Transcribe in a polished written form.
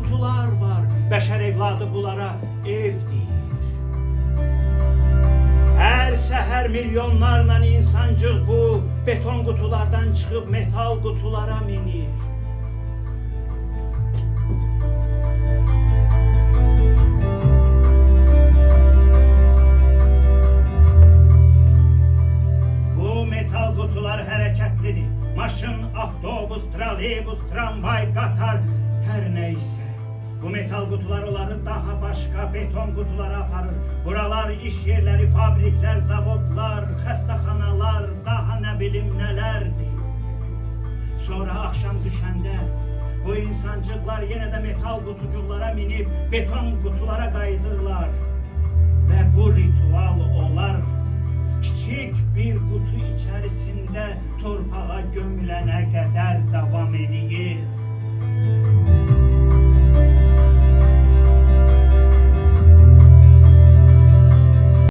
qutular var. Bəşər evladı bunlara ev deyir. Hər səhər milyonlarla insancıq bu beton qutulardan çıxıb metal qutulara minir. Bu metal qutular hərəkətlidir. Maşın, avtobus, trolleybus, tramvay, qatar, hər nəysə. Bu metal qutular onları daha başqa beton qutulara aparır. Buralar iş yerləri, fabriklər, zavodlar, xəstəxanalar, daha nə bilim nələrdir. Sonra axşam düşəndə bu insancıqlar yenə də metal qutucuqlara minib beton qutulara qayıdırlar. Və bu ritual olar kiçik bir qutu içərisində torpağa gömülənə qədər.